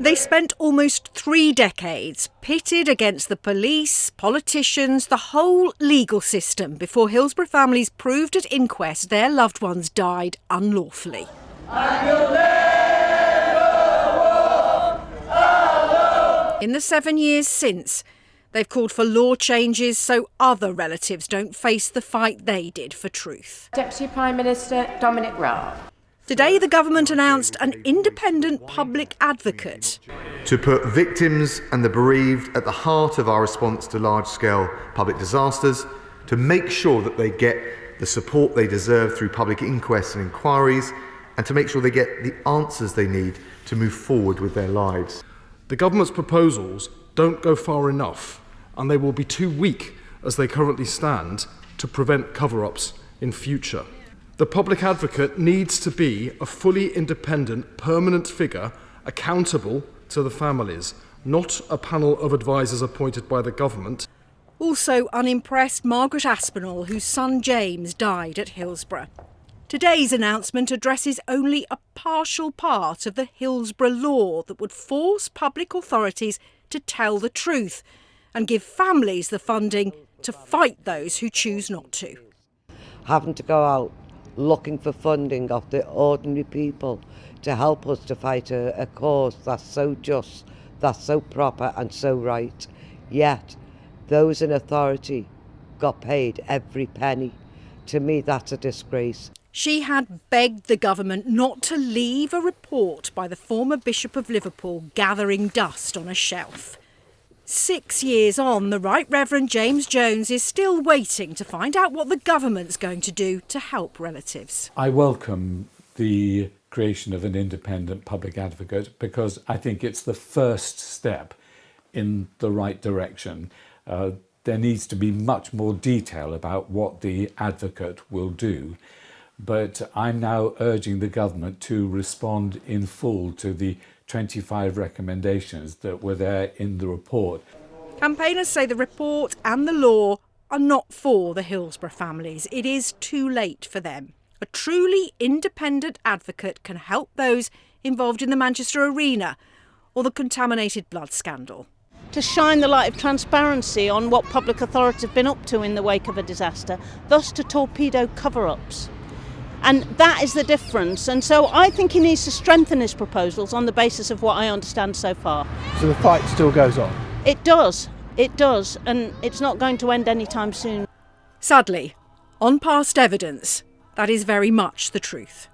They spent almost 3 decades pitted against the police, politicians, the whole legal system before Hillsborough families proved at inquest their loved ones died unlawfully. In the 7 years since, they've called for law changes so other relatives don't face the fight they did for truth. Deputy Prime Minister Dominic Raab. Today, the government announced an independent public advocate to put victims and the bereaved at the heart of our response to large-scale public disasters, to make sure that they get the support they deserve through public inquests and inquiries, and to make sure they get the answers they need to move forward with their lives. The government's proposals don't go far enough, and they will be too weak as they currently stand to prevent cover-ups in future. The public advocate needs to be a fully independent, permanent figure accountable to the families, not a panel of advisors appointed by the government. Also unimpressed Margaret Aspinall, whose son James died at Hillsborough. Today's announcement addresses only a partial part of the Hillsborough law that would force public authorities to tell the truth and give families the funding to fight those who choose not to. Having to go out looking for funding of the ordinary people to help us to fight a cause that's so just, that's so proper and so right. Yet those in authority got paid every penny. To me, that's a disgrace. She had begged the government not to leave a report by the former Bishop of Liverpool gathering dust on a shelf. 6 years on, the Right Reverend James Jones is still waiting to find out what the government's going to do to help relatives. I welcome the creation of an independent public advocate because I think it's the first step in the right direction. There needs to be much more detail about what the advocate will do. But I'm now urging the government to respond in full to the 25 recommendations that were there in the report. Campaigners say the report and the law are not for the Hillsborough families. It is too late for them. A truly independent advocate can help those involved in the Manchester Arena or the contaminated blood scandal. To shine the light of transparency on what public authorities have been up to in the wake of a disaster, thus to torpedo cover-ups. And that is the difference. And so I think he needs to strengthen his proposals on the basis of what I understand so far. So the fight still goes on? It does. It does. And it's not going to end anytime soon. Sadly, on past evidence, that is very much the truth.